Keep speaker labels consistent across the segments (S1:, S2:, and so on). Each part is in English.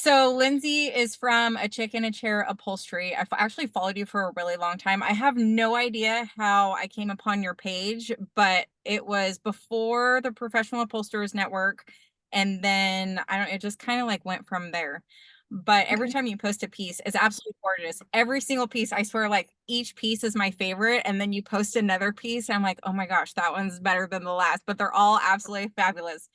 S1: So Lindsay is from A Chick in a Chair Upholstery. I've actually followed you for a really long time. I have no idea how I came upon your page, but it was before the Professional Upholsterers Network, and then I don't, it just kind of like went from there. But every
S2: Okay.
S1: time you post a piece, it's absolutely gorgeous. Every single piece, I swear, like each piece is my favorite. And then you post another piece, and I'm like, oh my gosh, that one's better than the last. But they're all absolutely fabulous.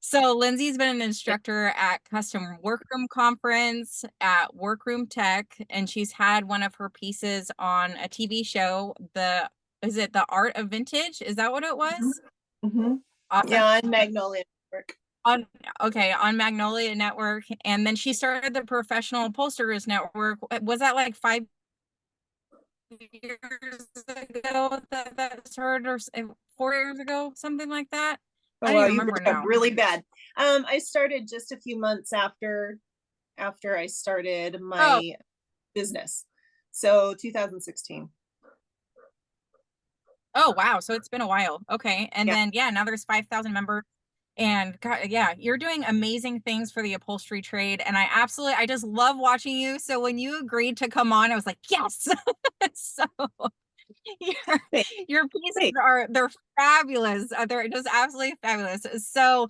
S1: So Lindsay's been an instructor at Custom Workroom Conference, at Workroom Tech, and she's had one of her pieces on a TV show. Is it The Art of Vintage? Is that what it
S2: hmm
S1: was?
S2: hmm
S1: Awesome.
S2: Yeah, on Magnolia Network.
S1: On okay, on Magnolia Network. And then she started the Professional Upholsterers Network. Was that like 5 years ago that started, or 4 years ago, something like that? I
S2: Oh
S1: don't
S2: wow,
S1: even
S2: you
S1: remember
S2: broke up
S1: now.
S2: really bad. I started just a few months after I started
S1: Oh,
S2: my business. So 2016.
S1: oh wow, so it's been a while. Okay. And
S2: Yeah.
S1: then yeah, now there's 5,000 members. And God, yeah, you're doing amazing things for the upholstery trade. And I just love watching you. So when you agreed to come on, I was like, yes. So your
S2: Thanks.
S1: your pieces
S2: Thanks.
S1: they're fabulous. They're just absolutely fabulous. So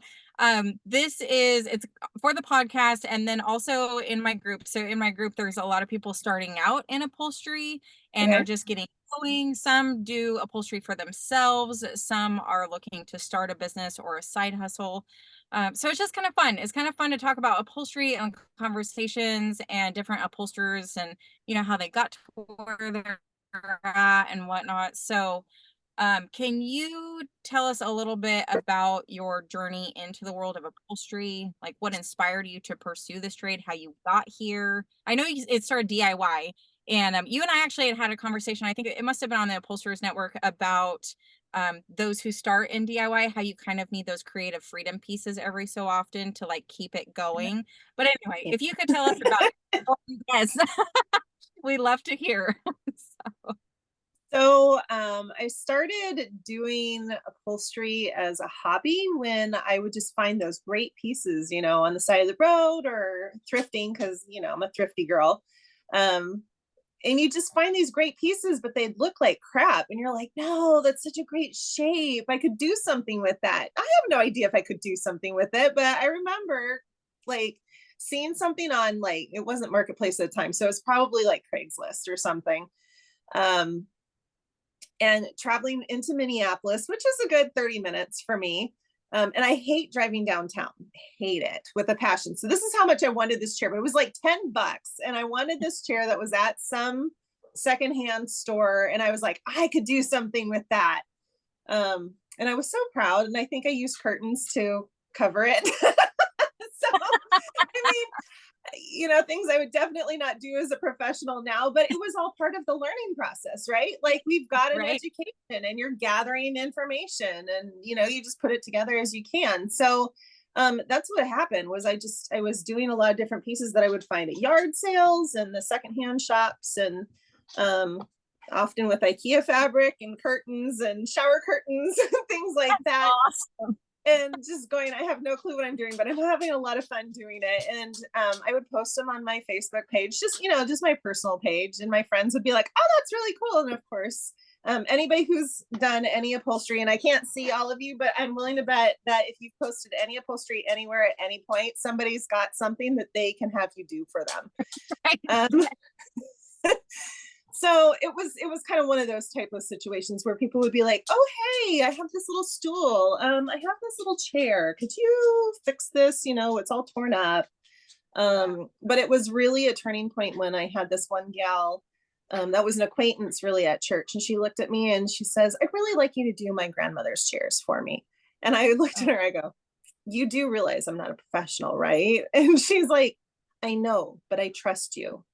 S1: this is it's for the podcast and then also in my group. So in my group, there's a lot of people starting out in upholstery and are
S2: Okay.
S1: just getting going. Some do upholstery for themselves, some are looking to start a business or a side hustle. So it's just kind of fun. It's kind of fun to talk about upholstery and conversations and different upholsterers and how they got to where they're at and whatnot. So, can you tell us a little bit about your journey into the world of upholstery? Like what inspired you to pursue this trade, how you got here? I know it started DIY, and you and I actually had a conversation. I think it must have been on the Upholsterers Network about those who start in DIY, how you kind of need those creative freedom pieces every so often to like keep it going. But anyway,
S2: Yeah.
S1: if you could tell us about it, oh, yes, we love to hear.
S2: So I started doing upholstery as a hobby when I would just find those great pieces, on the side of the road or thrifting because, I'm a thrifty girl. Um, and you just find these great pieces, but they look like crap. And you're like, no, that's such a great shape. I could do something with that. I have no idea if I could do something with it, but I remember like seeing something on like, it wasn't Marketplace at the time. So it's probably like Craigslist or something. Um, and traveling into Minneapolis, which is a good 30 minutes for me. And I hate driving downtown, hate it with a passion. So this is how much I wanted this chair, but it was like $10. And I wanted this chair that was at some secondhand store. And I was like, I could do something with that. And I was so proud. And I think I used curtains to cover it. So, I mean, things I would definitely not do as a professional now, but it was all part of the learning process, right? Like we've got an
S1: Right.
S2: education and you're gathering information and, you just put it together as you can. So, that's what happened was I was doing a lot of different pieces that I would find at yard sales and the secondhand shops and, often with IKEA fabric and curtains and shower curtains, things like that
S1: Awesome.
S2: and just going, I have no clue what I'm doing, but I'm having a lot of fun doing it. And I would post them on my Facebook page, just my personal page. And my friends would be like, oh, that's really cool. And of course, anybody who's done any upholstery, and I can't see all of you, but I'm willing to bet that if you've posted any upholstery anywhere at any point, somebody's got something that they can have you do for them. Um, so it was kind of one of those type of situations where people would be like, oh hey, I have this little stool, I have this little chair, could you fix this, it's all torn up. But it was really a turning point when I had this one gal, that was an acquaintance really at church, and she looked at me and she says, I'd really like you to do my grandmother's chairs for me. And I looked at her, I go, you do realize I'm not a professional, right? And she's like, I know, but I trust you.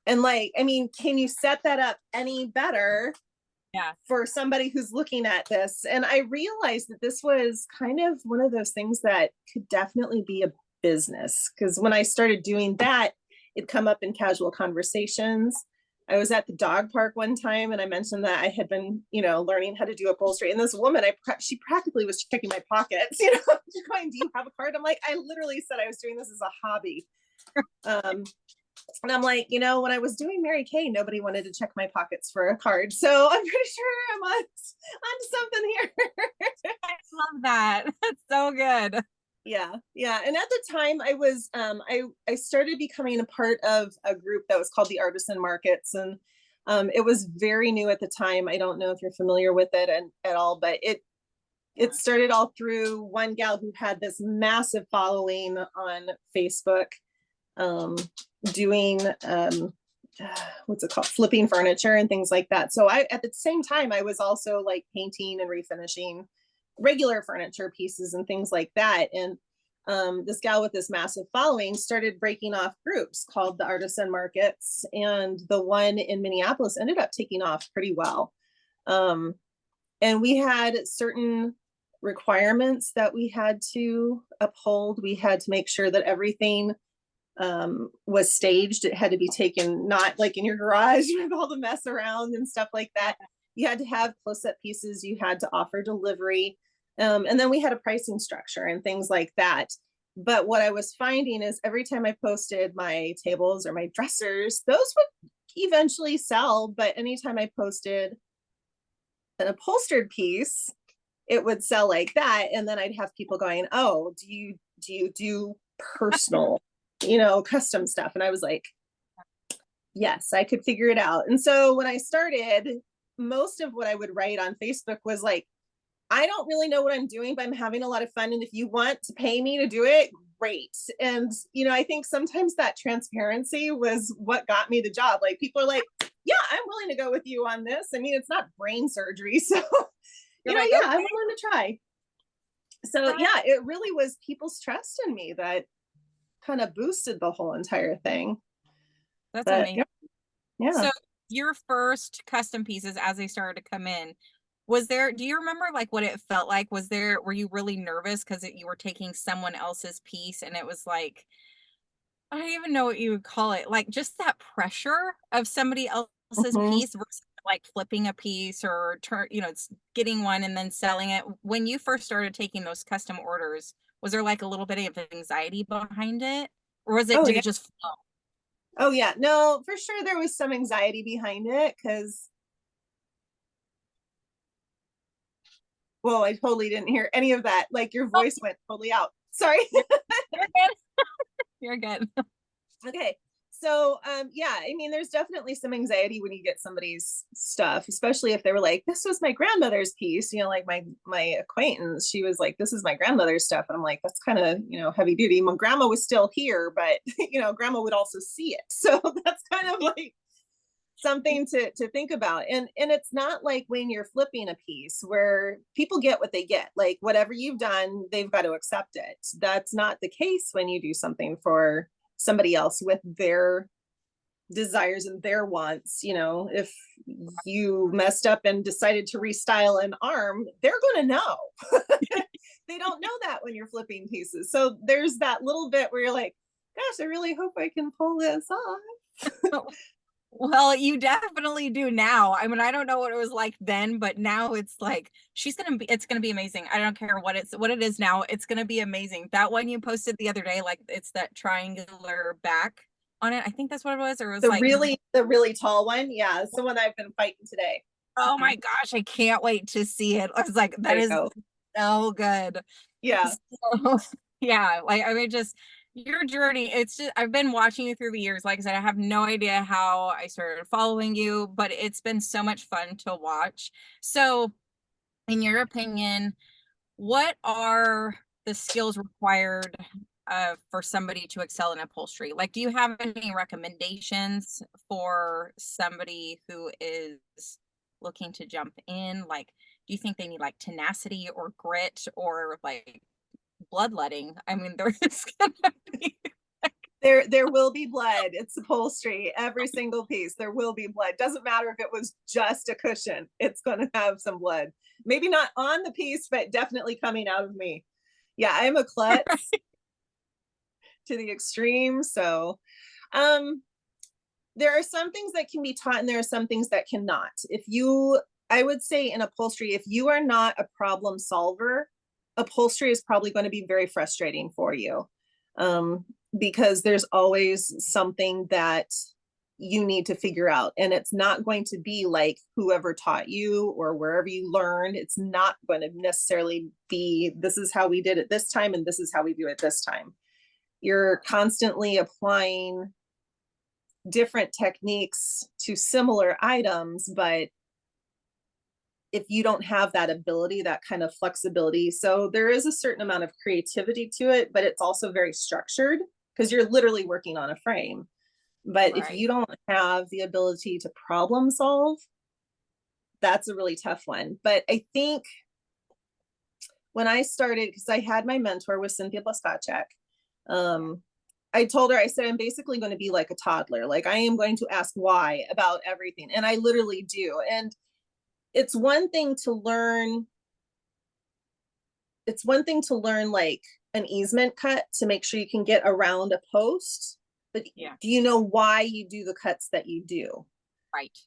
S2: And like, I mean, can you set that up any better
S1: Yeah.
S2: for somebody who's looking at this? And I realized that this was kind of one of those things that could definitely be a business. Because when I started doing that, it'd come up in casual conversations. I was at the dog park one time and I mentioned that I had been, learning how to do upholstery. And this woman, she practically was checking my pockets, she's going, do you have a card? I'm like, I literally said I was doing this as a hobby. Um, and I'm like, when I was doing Mary Kay, nobody wanted to check my pockets for a card. So I'm pretty sure I'm on something here.
S1: I love that. That's so good.
S2: Yeah, yeah. And at the time I was I started becoming a part of a group that was called the Artisan Markets, and it was very new at the time. I don't know if you're familiar with it at all, but it started all through one gal who had this massive following on Facebook, um, doing what's it called, flipping furniture and things like that. So I, at the same time, I was also like painting and refinishing regular furniture pieces and things like that. And this gal with this massive following started breaking off groups called the Artisan Markets, and the one in Minneapolis ended up taking off pretty well. um, and we had certain requirements that we had to uphold. We had to make sure that everything was staged. It had to be taken not like in your garage with all the mess around and stuff like that. You had to have close-up pieces. You had to offer delivery. And then we had a pricing structure and things like that. But what I was finding is every time I posted my tables or my dressers, those would eventually sell. But anytime I posted an upholstered piece, it would sell like that. And then I'd have people going, oh, do you do personal, custom stuff? And I was like, yes, I could figure it out. And so when I started, most of what I would write on Facebook was like, I don't really know what I'm doing, but I'm having a lot of fun. And if you want to pay me to do it, great. And, I think sometimes that transparency was what got me the job. Like people are like, yeah, I'm willing to go with you on this. I mean, it's not brain surgery. So,
S1: Like,
S2: yeah,
S1: okay.
S2: I'm willing to try. So yeah, it really was people's trust in me that kind of boosted the whole entire thing.
S1: That's
S2: But
S1: amazing.
S2: yeah, yeah.
S1: So your first custom pieces as they started to come in, do you remember like what it felt like? Were you really nervous because you were taking someone else's piece and it was like, I don't even know what you would call it, like just that pressure of somebody else's
S2: Mhm.
S1: piece versus like flipping a piece or getting one and then selling it. When you first started taking those custom orders, was there like a little bit of anxiety behind it? Or
S2: Oh
S1: did
S2: yeah.
S1: it just flow?
S2: Oh yeah. No, for sure there was some anxiety behind it because, whoa, I totally didn't hear any of that. Like your
S1: Oh,
S2: voice went totally out. Sorry.
S1: you're good. You're good.
S2: Okay. So yeah, I mean there's definitely some anxiety when you get somebody's stuff, especially if they were like, this was my grandmother's piece, like my acquaintance, she was like, this is my grandmother's stuff. And I'm like, that's kind of, heavy duty. My grandma was still here, but grandma would also see it. So that's kind of like something to think about. And it's not like when you're flipping a piece where people get what they get, like whatever you've done they've got to accept it. That's not the case when you do something for somebody else with their desires and their wants. If you messed up and decided to restyle an arm, they're going to know. They don't know that when you're flipping pieces. So there's that little bit where you're like, gosh, I really hope I can pull this off.
S1: Well, you definitely do now. I mean, I don't know what it was like then, but now it's like it's gonna be amazing. I don't care what it is now. It's gonna be amazing. That one you posted the other day, like it's that triangular back on it. I think that's what it was, or it was like,
S2: The really tall one. Yeah, it's the one I've been fighting today.
S1: oh my gosh, I can't wait to see it. I was like, that
S2: There you
S1: is
S2: go.
S1: so good.
S2: Yeah.
S1: So, yeah, like I mean, just your journey. It's just I've been watching you through the years. Like I said, I have no idea how I started following you, but it's been so much fun to watch. So, in your opinion, what are the skills required for somebody to excel in upholstery? Like, do you have any recommendations for somebody who is looking to jump in? Like, do you think they need like tenacity or grit or like bloodletting? I mean, there's gonna be
S2: There will be blood. It's upholstery. Every single piece, there will be blood. Doesn't matter if it was just a cushion, it's going to have some blood. Maybe not on the piece, but definitely coming out of me. Yeah, I'm a klutz to the extreme. So um there are some things that can be taught and there are some things that cannot. I would say in upholstery, if you are not a problem solver, upholstery is probably going to be very frustrating for you. because there's always something that you need to figure out. And it's not going to be like whoever taught you or wherever you learned. It's not going to necessarily be, this is how we did it this time and this is how we do it this time. You're constantly applying different techniques to similar items, but if you don't have that ability, that kind of flexibility, so there is a certain amount of creativity to it, but it's also very structured because you're literally working on a frame. But if
S1: Right.
S2: you don't have the ability to problem solve, that's a really tough one. But I think when I started, because I had my mentor with Cynthia Blaskacek, I told her, I said, I'm basically going to be like a toddler. Like I am going to ask why about everything. And I literally do. And it's one thing to learn. It's one thing to learn like an easement cut to make sure you can get around a post, but
S1: Yeah.
S2: do you know why you do the cuts that you do?
S1: Right.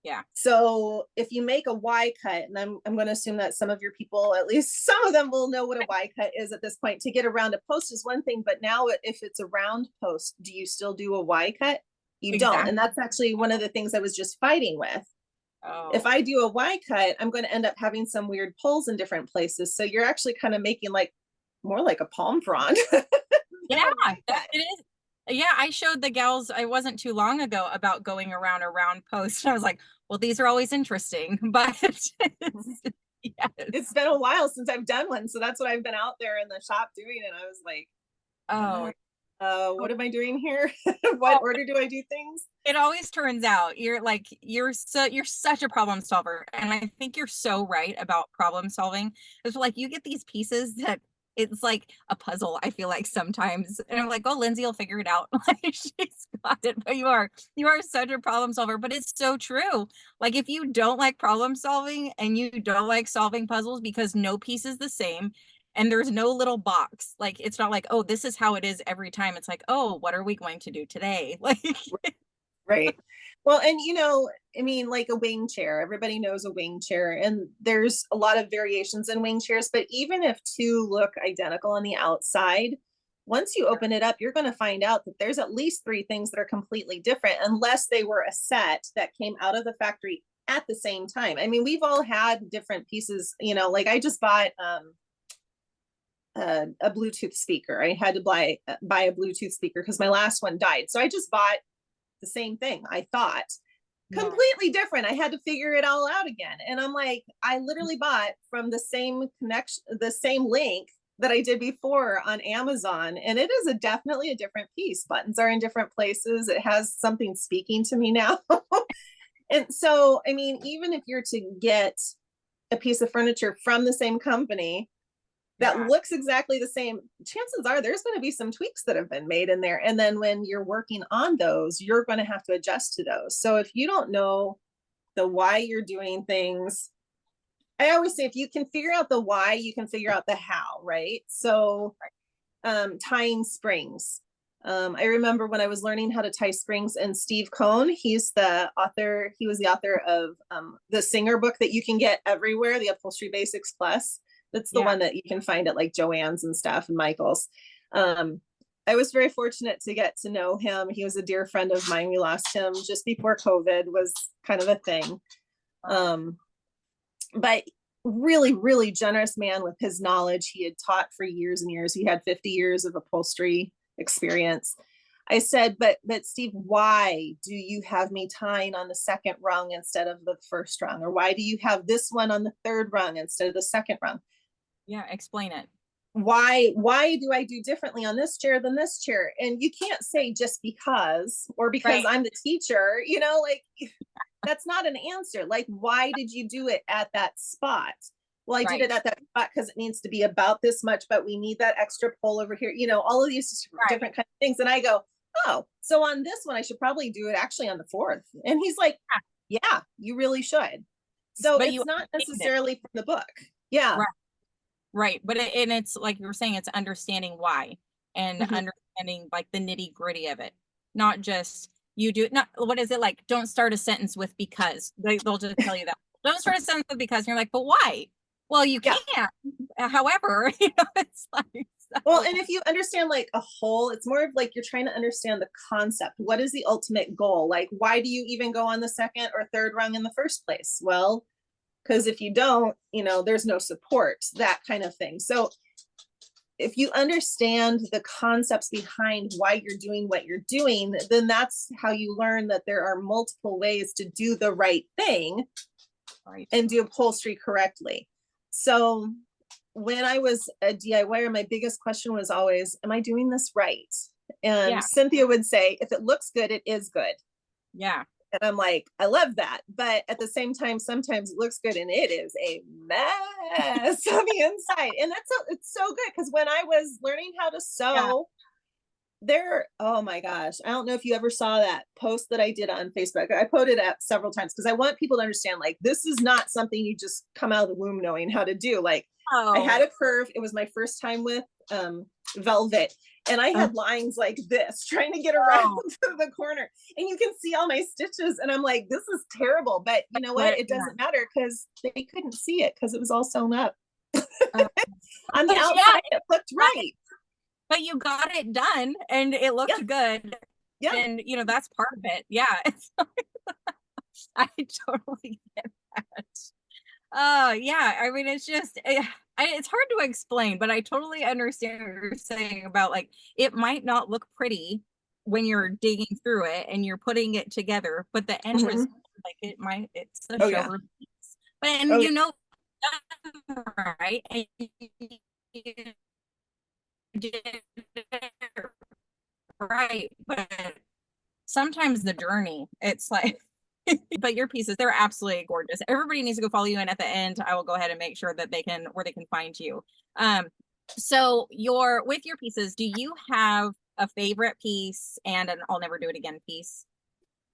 S1: Yeah.
S2: So if you make a Y cut, and I'm going to assume that some of your people, at least some of them, will know what a Y cut is at this point. To get around a post is one thing, but now if it's a round post, do you still do a Y cut? You don't.
S1: Exactly.
S2: And that's actually one of the things I was just fighting with. If
S1: Oh.
S2: I do a Y cut, I'm going to end up having some weird pulls in different places. So you're actually kind of making like more like a palm frond
S1: Yeah,
S2: than a Y cut.
S1: it is. Yeah, I showed the gals I wasn't too long ago about going around a round post. I was like, well, these are always interesting, but
S2: It's
S1: yes.
S2: been a while since I've done one. So that's what I've been out there in the shop doing. And I was like,
S1: Oh,
S2: what am I doing here? What
S1: oh,
S2: order do I do things?
S1: it always turns out you're such a problem solver, and I think you're so right about problem solving. It's like you get these pieces that it's like a puzzle, I feel like sometimes. And I'm like, oh, Lindsay will figure it out. Like she's got it. But you are such a problem solver, but it's so true. Like if you don't like problem solving and you don't like solving puzzles because no piece is the same and there's no little box, like it's not like, oh, this is how it is every time. It's like, oh, what are we going to do today? Like
S2: Right. Well, and I mean, like a wing chair, everybody knows a wing chair, and there's a lot of variations in wing chairs, but even if two look identical on the outside, once you open it up, you're going to find out that there's at least three things that are completely different, unless they were a set that came out of the factory at the same time. I mean, we've all had different pieces, like I just bought a Bluetooth speaker. I had to buy a Bluetooth speaker because my last one died. So I just bought the same thing, I thought.
S1: yeah.
S2: Completely different. I had to figure it all out again. And I'm like, I literally bought from the same connection, the same link that I did before on Amazon. And it is definitely a different piece. Buttons are in different places. It has something speaking to me now. And so, I mean, even if you're to get a piece of furniture from the same company that
S1: Yeah.
S2: looks exactly the same, chances are there's going to be some tweaks that have been made in there. And then when you're working on those, you're going to have to adjust to those. So if you don't know the why you're doing things, I always say if you can figure out the why, you can figure out the how, right? So tying springs. I remember when I was learning how to tie springs, and Steve Cohn, he was the author of the Singer book that you can get everywhere, the Upholstery Basics Plus. That's the
S1: Yeah.
S2: one that you can find at like Joann's and stuff and Michael's. I was very fortunate to get to know him. He was a dear friend of mine. We lost him just before COVID was kind of a thing.
S1: Oh,
S2: But really, really generous man with his knowledge. He had taught for years and years. He had 50 years of upholstery experience. I said, but Steve, why do you have me tying on the second rung instead of the first rung? Or why do you have this one on the third rung instead of the second rung?
S1: yeah. Explain it.
S2: Why do I do differently on this chair than this chair? And you can't say just because, or because
S1: Right.
S2: I'm the teacher, like that's not an answer. Like, why did you do it at that spot? Well, I did it
S1: Right.
S2: at that spot because it needs to be about this much, but we need that extra pull over here, all of these
S1: Right.
S2: different kinds of things. And I go, oh, so on this one, I should probably do it actually on the fourth. And he's like, yeah, you really should. So
S1: But
S2: it's
S1: you
S2: not
S1: understand it.
S2: necessarily from the book. Yeah.
S1: Right. Right. But and it's like you were saying, it's understanding why and
S2: Mhm.
S1: understanding like the nitty gritty of it, not just you do it. Not what is it like? Don't start a sentence with because they'll just tell you that. Don't start a sentence with because. And you're like, but why? Well, you
S2: Yeah.
S1: can't. However, it's like.
S2: Well,
S1: So
S2: and if you understand like a whole, it's more of like you're trying to understand the concept. What is the ultimate goal? Like, why do you even go on the second or third rung in the first place? Well, because if you don't, there's no support, that kind of thing. So if you understand the concepts behind why you're doing what you're doing, then that's how you learn that there are multiple ways to do the right thing
S1: right.
S2: and do upholstery correctly. So when I was a DIYer, my biggest question was always, am I doing this right? And
S1: Yeah.
S2: Cynthia would say, if it looks good, it is good.
S1: Yeah.
S2: And I'm like, I love that. But at the same time, sometimes it looks good and it is a mess on the inside. And it's so good because when I was learning how to
S1: Yeah.
S2: sew, oh my gosh, I don't know if you ever saw that post that I did on Facebook. I put it up several times because I want people to understand, like, this is not something you just come out of the womb knowing how to do. Like, I had
S1: Oh.
S2: a curve. It was my first time with velvet, and I
S1: Oh.
S2: had lines like this trying to get around
S1: Oh.
S2: to the corner, and you can see all my stitches, and I'm like, this is terrible. But you know what?
S1: But
S2: It
S1: yeah.
S2: doesn't matter because they couldn't see it because it was all sewn up.
S1: Uh,
S2: On the
S1: but yeah,
S2: outside, it looked right.
S1: but you got it done and it
S2: Yeah,
S1: looked good.
S2: yeah.
S1: And that's part of it. Yeah. I totally get that. Yeah. I mean, it's just, it's hard to explain, but I totally understand what you're saying about like, it might not look pretty when you're digging through it and you're putting it together, but the end
S2: Mm-hmm.
S1: result, like it's a
S2: Oh yeah.
S1: showroom piece. But, and
S2: Oh
S1: right. And you did it right. But sometimes the journey, it's like, but your pieces, they're absolutely gorgeous. Everybody needs to go follow you, and at the end I will go ahead and make sure that they can where they can find you. So with your pieces, do you have a favorite piece and an I'll never do it again piece,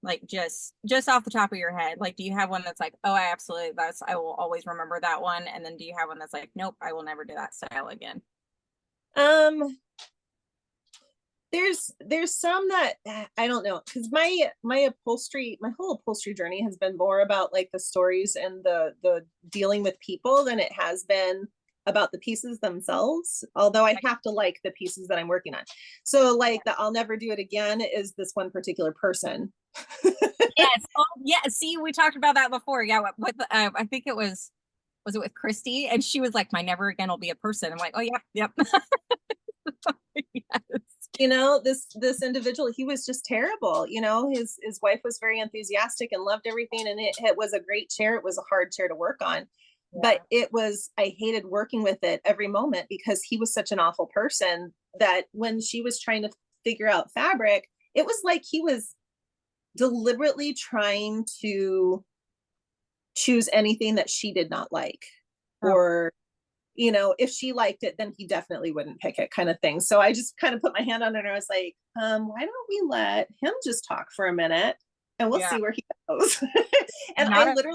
S1: like just off the top of your head? Like, do you have one that's like, oh, I will always remember that one, and then do you have one that's like, nope, I will never do that style again?
S2: um there's some that I don't know, because my whole upholstery journey has been more about like the stories and the dealing with people than it has been about the pieces themselves, although I have to like the pieces that I'm working on. So like the I'll never do it again is this one particular person.
S1: Yes. Oh, yeah. See, we talked about that before. Yeah. I think was it with Christy? And she was like, my never again will be a person. I'm like, oh, yeah. Yep. Yes.
S2: This individual, he was just terrible. His wife was very enthusiastic and loved everything, and it was a great chair. It was a hard chair to work on, but
S1: Yeah.
S2: I hated working with it every moment because he was such an awful person that when she was trying to figure out fabric, it was like he was deliberately trying to choose anything that she did not like,
S1: Oh,
S2: or if she liked it, then he definitely wouldn't pick it, kind of thing. So I just kind of put my hand on it and I was like, why don't we let him just talk for a minute and we'll
S1: yeah.
S2: see where he goes. And
S1: Not a
S2: I
S1: marriage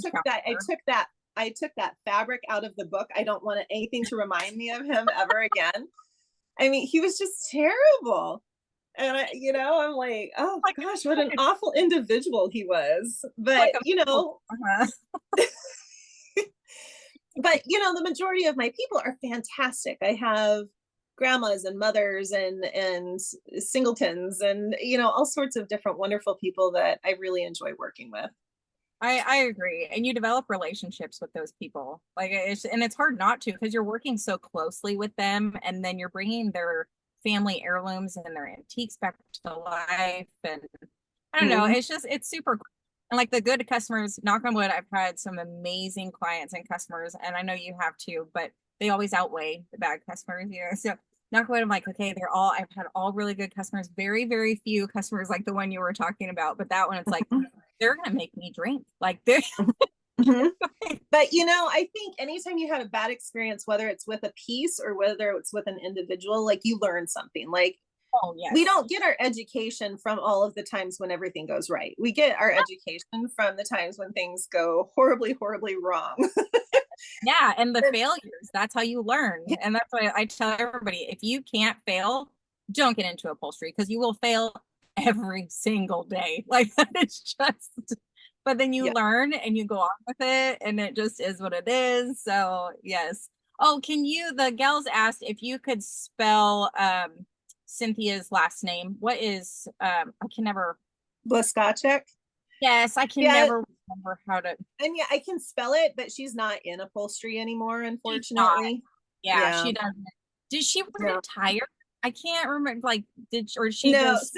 S2: took that,
S1: counselor.
S2: I took that fabric out of the book. I don't want anything to remind me of him ever again. I mean, he was just terrible. And I'm like, oh
S1: Like,
S2: gosh, what an awful individual he was.
S1: like
S2: But
S1: a
S2: the majority of my people are fantastic. I have grandmas and mothers and singletons and all sorts of different wonderful people that I really enjoy working with.
S1: I agree. And you develop relationships with those people. Like it's hard not to because you're working so closely with them, and then you're bringing their family heirlooms and their antiques back to life. And I don't know,
S2: Mm-hmm.
S1: it's super cool. And like the good customers, knock on wood, I've had some amazing clients and customers, and I know you have too, but they always outweigh the bad customers, So knock on wood, I'm like, okay, I've had all really good customers, very, very few customers like the one you were talking about. But that one, it's like, they're gonna make me drink. Like they're
S2: Mm-hmm. But I think anytime you had a bad experience, whether it's with a piece or whether it's with an individual, like you learn something. Like
S1: oh
S2: we
S1: yes.
S2: don't get our education from all of the times when everything goes right. We get our education from the times when things go horribly, horribly wrong.
S1: Yeah, and the failures, that's how you learn. And that's why I tell everybody, if you can't fail, don't get into upholstery because you will fail every single day. Like that is just, but then you
S2: Yeah.
S1: learn and you go on with it and it just is what it is. So yes. Oh, the gals asked if you could spell Cynthia's last name. What is I can never
S2: Blaskacek.
S1: yes, I can
S2: Yeah,
S1: never remember how to
S2: and yeah, I can spell it, but she's not in upholstery anymore,
S1: she's not.
S2: unfortunately.
S1: Yeah,
S2: Yeah.
S1: she doesn't. Did she
S2: No.
S1: retire? I can't remember like or she
S2: No,
S1: just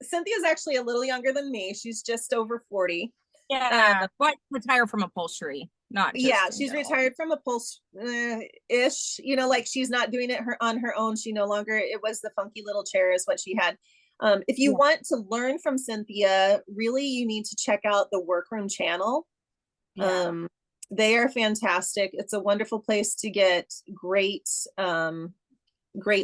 S2: Cynthia's actually a little younger than me. She's just over 40.
S1: yeah,
S2: Uh,
S1: but retire from upholstery, not
S2: yeah,
S1: just in
S2: she's
S1: general.
S2: retired from upholstery ish. You know, like she's not doing it on her own. She no longer, it was the funky little chair is what she had. If you
S1: Yeah.
S2: want to learn from Cynthia, really you need to check out the Workroom channel.
S1: Yeah.
S2: Um, they are fantastic. It's a wonderful place to get great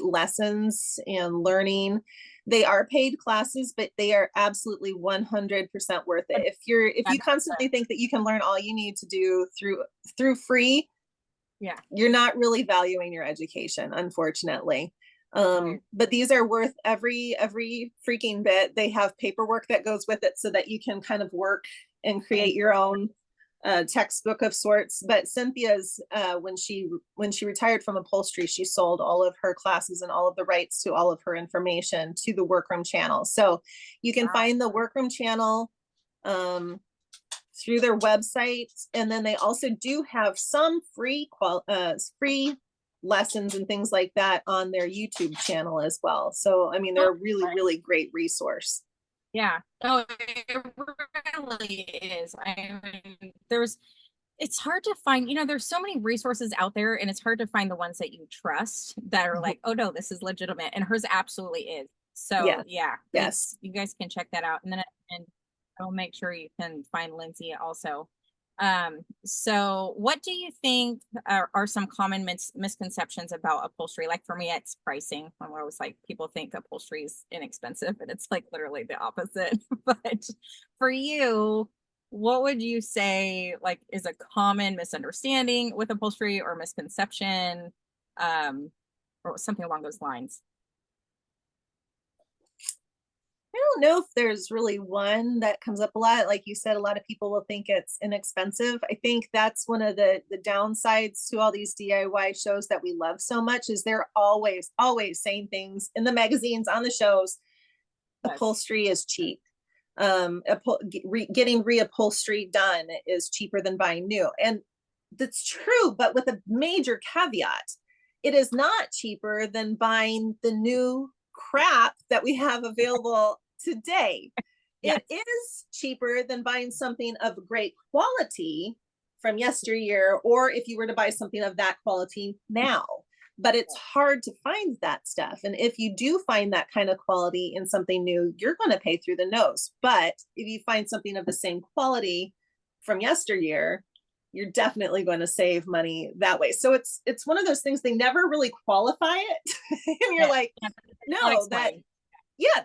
S2: lessons and learning. They are paid classes, but they are absolutely 100% worth it. If
S1: Yeah,
S2: you constantly think that you can learn all you need to do through free,
S1: yeah,
S2: you're not really valuing your education, unfortunately.
S1: right.
S2: But these are worth every freaking bit. They have paperwork that goes with it so that you can kind of work and create your own textbook of sorts. But Cynthia's when she retired from upholstery, she sold all of her classes and all of the rights to all of her information to the Workroom channel. So you can
S1: Wow.
S2: find the Workroom channel um, through their website, and then they also do have some free lessons and things like that on their YouTube channel as well. So I mean, they're a really great resource.
S1: Yeah. No, it really is. I mean, it's hard to find, there's so many resources out there and it's hard to find the ones that you trust that are like, oh no, this is legitimate. And hers absolutely is. So
S2: Yeah.
S1: yeah,
S2: Yes.
S1: you guys can check that out. And I'll make sure you can find Lindsay also. So what do you think are some common misconceptions about upholstery? Like for me, it's pricing. I'm always like, people think upholstery is inexpensive, and it's like literally the opposite. But for you, what would you say like is a common misunderstanding with upholstery or misconception, um, or something along those lines?
S2: I don't know if there's really one that comes up a lot. Like you said, a lot of people will think it's inexpensive. I think that's one of the downsides to all these DIY shows that we love so much is they're always saying things in the magazines, on the shows.
S1: Yes.
S2: Upholstery is cheap. Getting reupholstery done is cheaper than buying new, and that's true, but with a major caveat. It is not cheaper than buying the new crap that we have available today.
S1: Yes.
S2: It is cheaper than buying something of great quality from yesteryear, or if you were to buy something of that quality now. But it's hard to find that stuff. And if you do find that kind of quality in something new, you're going to pay through the nose. But if you find something of the same quality from yesteryear, you're definitely going to save money that way. So it's one of those things, they never really qualify it. And you're
S1: Yeah.
S2: like,
S1: Yeah. Not
S2: no,
S1: explain.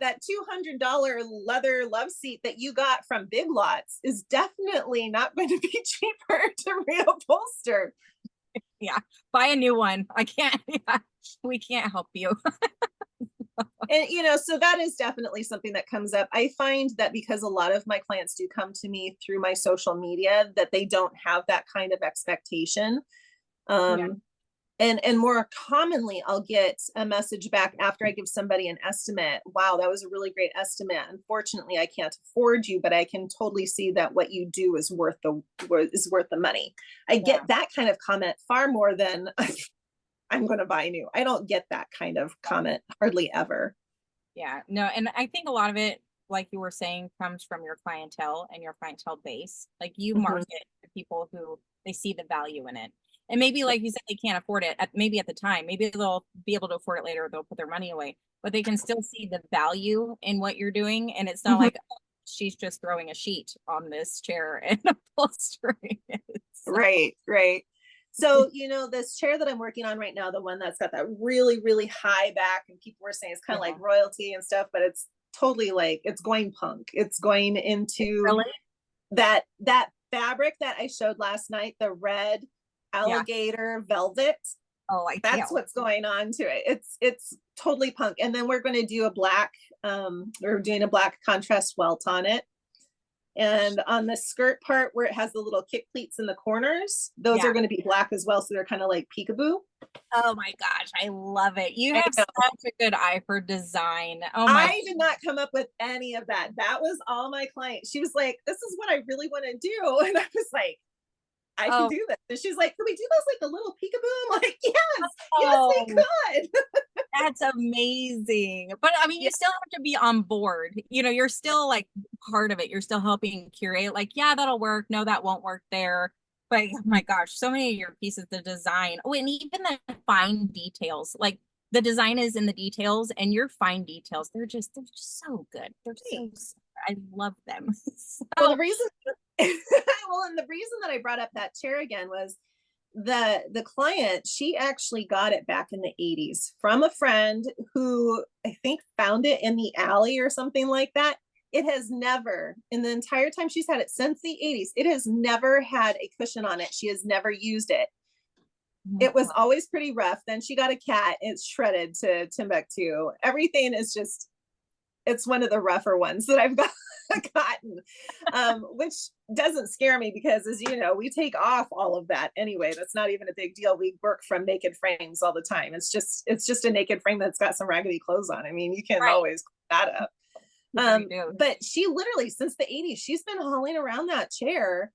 S2: that $200 leather love seat that you got from Big Lots is definitely not going to be cheaper to reupholster.
S1: Yeah. Buy a new one. I can't. Yeah, we can't help you.
S2: And so that is definitely something that comes up. I find that because a lot of my clients do come to me through my social media, that they don't have that kind of expectation.
S1: Yeah.
S2: um and more commonly I'll get a message back after I give somebody an estimate. Wow, that was a really great estimate. Unfortunately, I can't afford you, but I can totally see that what you do is worth the money. I
S1: Yeah.
S2: get that kind of comment far more than I'm going to buy new. I don't get that kind of comment hardly ever.
S1: Yeah. No, and I think a lot of it, like you were saying, comes from your clientele and your clientele base. Like you
S2: Mhm.
S1: market to people who they see the value in it. And maybe, like you said, they can't afford it maybe at the time. Maybe they'll be able to afford it later. They'll put their money away, but they can still see the value in what you're doing. And it's not
S2: Mhm.
S1: like, oh, she's just throwing a sheet on this chair and upholstery. So,
S2: Right. So, this chair that I'm working on right now, the one that's got that really high back, and people were saying it's kind of like
S1: yeah.
S2: royalty and stuff, but it's totally like it's going punk. It's going into
S1: Really?
S2: that fabric that I showed last night, the red
S1: Yeah.
S2: alligator velvet.
S1: Oh, I
S2: That's
S1: can't.
S2: what's going on to it. It's totally punk. And then we're going to do we're doing a black contrast welt on it. And on the skirt part where it has the little kick pleats in the corners, those
S1: Yeah.
S2: are going to be black as well. So they're kind of like peekaboo.
S1: Oh my gosh, I love it. You
S2: I
S1: have
S2: know.
S1: such a good eye for design. Oh my,
S2: I did not come up with any of that. That was all my client. She was like, this is what I really want to do. And I was like, I can
S1: oh,
S2: do this. And she's like, can we do this like a little peekaboo? I'm like, yes, yes, we
S1: oh,
S2: could.
S1: that's amazing. But I mean, you still have to be on board. You're still like part of it. You're still helping curate. Like, yeah, that'll work. No, that won't work there. But oh my gosh, so many of your pieces, the design. Oh, and even the fine details. Like the design is in the details, and your fine details. They're just so good. They're so. I love them.
S2: Well,
S1: So
S2: the reason, well, and the reason that I brought up that chair again was the client, she actually got it back in the 80s from a friend who I think found it in the alley or something like that. It has never, in the entire time she's had it since the 80s, it has never had a cushion on it. She has never used it. It was always pretty rough. Then she got a cat. It's shredded to Timbuktu. Everything is just, it's one of the rougher ones that I've gotten, which doesn't scare me because, as you know, we take off all of that anyway. That's not even a big deal. We work from naked frames all the time. It's just a naked frame that's got some raggedy clothes on. I mean, you can
S1: right.
S2: always clean that up.
S1: Do.
S2: But she literally, since the 80s, she's been hauling around that chair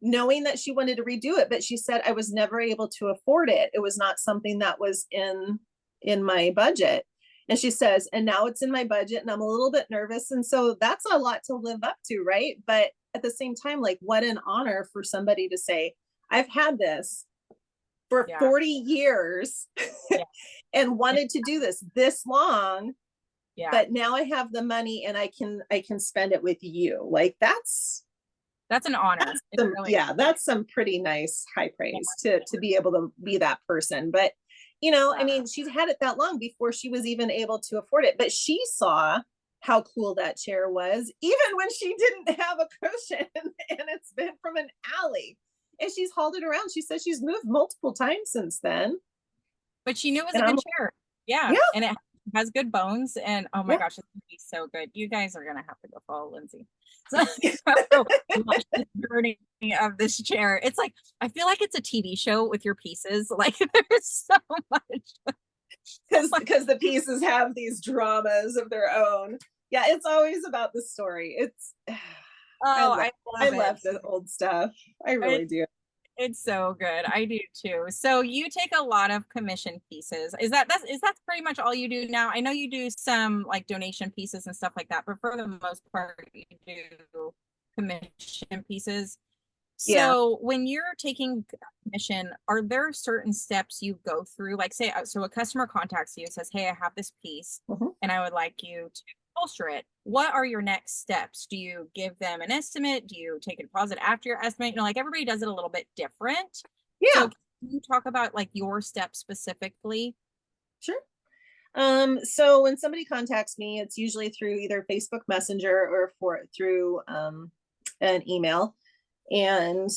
S2: knowing that she wanted to redo it, but she said I was never able to afford it. It was not something that was in my budget. And she says, and now it's in my budget and I'm a little bit nervous. And so that's a lot to live up to, right? But at the same time, like, what an honor for somebody to say, I've had this for
S1: Yeah.
S2: 40 years
S1: Yeah.
S2: and wanted to do this long.
S1: Yeah.
S2: But now I have the money and I can spend it with you. Like that's
S1: an honor.
S2: really yeah, that's some pretty nice high praise to be able to be that person. But I mean, she's had it that long before she was even able to afford it. But she saw how cool that chair was, even when she didn't have a cushion, and it's been from an alley. And she's hauled it around. She says she's moved multiple times since then.
S1: But she knew it was
S2: And
S1: a
S2: I'm
S1: good chair. Yeah.
S2: yeah,
S1: And it has good bones. And oh my
S2: yeah.
S1: gosh, it's gonna be so good. You guys are gonna have to go follow Lindsay. So watch the journey of this chair. It's like I feel like it's a TV show with your pieces. Like there's so much.
S2: Because the pieces have these dramas of their own. Yeah, it's always about the story. It's
S1: I
S2: love the old stuff. I really do.
S1: It's so good. I do too. So you take a lot of commission pieces. Is that pretty much all you do now? I know you do some like donation pieces and stuff like that, but for the most part you do commission pieces.
S2: Yeah.
S1: So when you're taking commission, are there certain steps you go through? Like say, so a customer contacts you, says, hey, I have this piece and I would like you to upholster it. What are your next steps? Do you give them an estimate? Do you take a deposit after your estimate? Like everybody does it a little bit different.
S2: Yeah.
S1: So can you talk about like your steps specifically?
S2: Sure. So when somebody contacts me, it's usually through either Facebook Messenger or through an email. And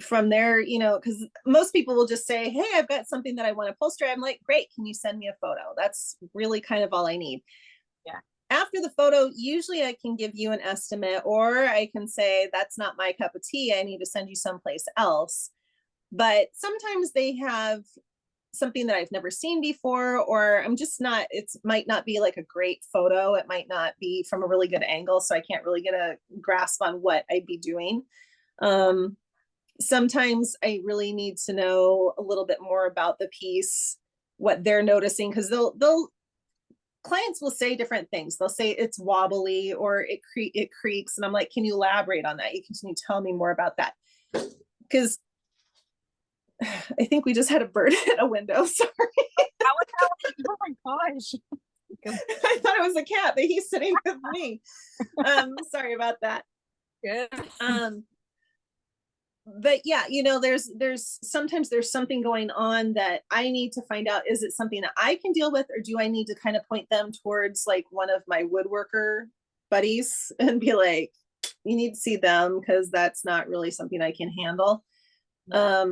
S2: from there, because most people will just say, hey, I've got something that I want to upholster. I'm like, great, can you send me a photo? That's really kind of all I need.
S1: Yeah.
S2: After the photo, usually I can give you an estimate, or I can say, that's not my cup of tea. I need to send you someplace else. But sometimes they have something that I've never seen before, or I'm just not, it might not be like a great photo. It might not be from a really good angle. So I can't really get a grasp on what I'd be doing. Sometimes I really need to know a little bit more about the piece, what they're noticing, because clients will say different things. They'll say it's wobbly or it creaks. And I'm like, can you elaborate on that? Can you tell me more about that? Because I think we just had a bird hit a window. Sorry.
S1: Oh my gosh.
S2: I thought it was a cat, but he's sitting with me. Sorry about that.
S1: Good.
S2: But yeah, there's sometimes there's something going on that I need to find out. Is it something that I can deal with, or do I need to kind of point them towards like one of my woodworker buddies and be like, you need to see them because that's not really something I can handle. Yeah.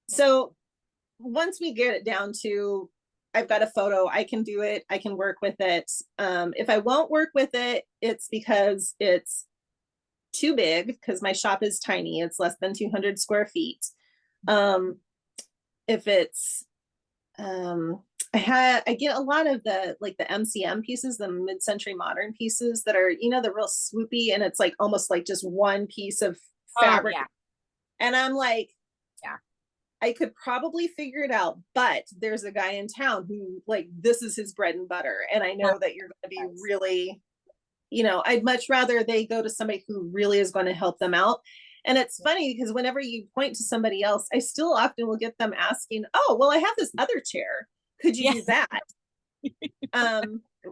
S2: So once we get it down to I've got a photo, I can do it, I can work with it. If I won't work with it, it's because it's too big, because my shop is tiny, it's less than 200 square feet. If it's I get a lot of the like the MCM pieces, the mid-century modern pieces that are, you know, the real swoopy, and it's like almost like just one piece of
S1: Oh
S2: fabric.
S1: yeah.
S2: And I'm like,
S1: Yeah.
S2: I could probably figure it out, but there's a guy in town who like this is his bread and butter. And I know that you're going to be really, you know, I'd much rather they go to somebody who really is going to help them out. And it's funny because whenever you point to somebody else, I still often will get them asking, oh, well, I have this other chair. Could you
S1: Yeah.
S2: do that?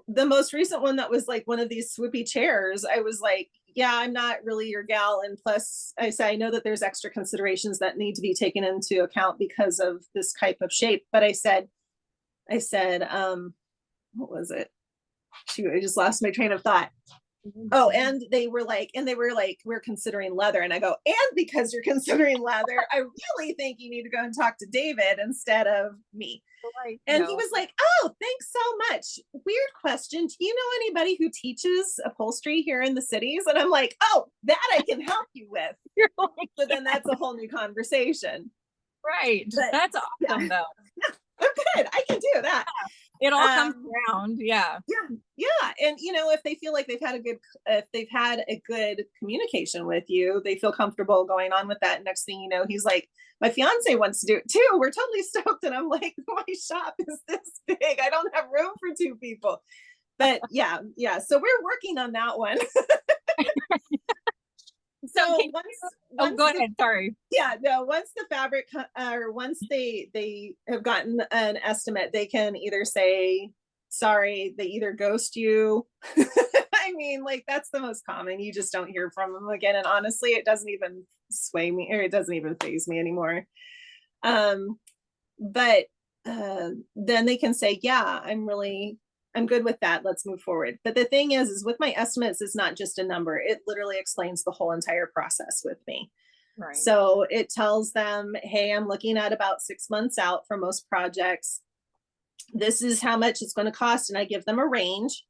S2: The most recent one that was like one of these swoopy chairs, I was like, yeah, I'm not really your gal. And plus, I say, I know that there's extra considerations that need to be taken into account because of this type of shape. But I said, what was it? Shoot, I just lost my train of thought. Oh, and they were like, we're considering leather. And I go, and because you're considering leather, I really think you need to go and talk to David instead of me.
S1: Right.
S2: And
S1: No.
S2: he was like, oh, thanks so much. Weird question. Do you know anybody who teaches upholstery here in the cities? And I'm like, oh, that I can help you with.
S1: You're like,
S2: So then that's a whole new conversation.
S1: right.
S2: But
S1: That's awesome
S2: yeah,
S1: though.
S2: I'm good. I can do that.
S1: It all comes
S2: Um,
S1: around. Yeah.
S2: yeah. And you know, if they feel like if they've had a good communication with you, they feel comfortable going on with that. Next thing you know, he's like, my fiance wants to do it too. We're totally stoked. And I'm like, my shop is this big. I don't have room for two people. But yeah. So we're working on that one.
S1: So
S2: So
S1: can
S2: once,
S1: oh,
S2: once
S1: go
S2: the
S1: ahead. Sorry.
S2: yeah, no, once the fabric or once they have gotten an estimate, they can either say sorry, they either ghost you. I mean, like that's the most common. You just don't hear from them again. And honestly, it doesn't even sway me, or it doesn't even faze me anymore. um but then they can say, yeah, I'm good with that, let's move forward. But the thing is with my estimates, it's not just a number, it literally explains the whole entire process with me.
S1: Right.
S2: So it tells them, hey, I'm looking at about 6 months out for most projects. This is how much it's going to cost. And I give them a range.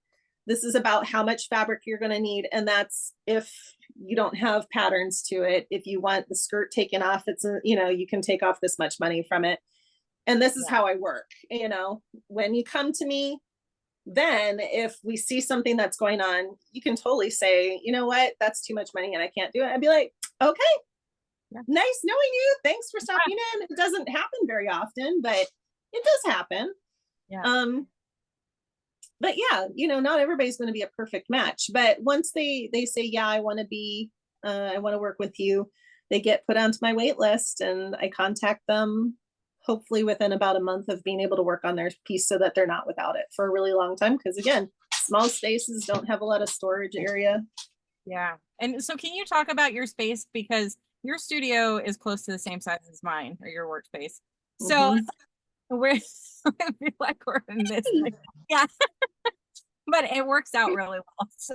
S2: This is about how much fabric you're going to need. And that's if you don't have patterns to it. If you want the skirt taken off, you can take off this much money from it. And this is
S1: Yeah.
S2: how I work. When you come to me, then if we see something that's going on, you can totally say, you know what, that's too much money and I can't do it. I'd be like, okay,
S1: Yeah.
S2: nice knowing you. Thanks for stopping in. It doesn't happen very often, but it does happen.
S1: Yeah.
S2: But yeah, not everybody's going to be a perfect match. But once they say, yeah, I want to work with you, they get put onto my wait list and I contact them hopefully within about a month of being able to work on their piece so that they're not without it for a really long time. Because again, small spaces don't have a lot of storage area.
S1: Yeah. And so can you talk about your space, because your studio is close to the same size as mine, or your workspace. So we're I feel like we're in this. Yeah. But it works out really well. So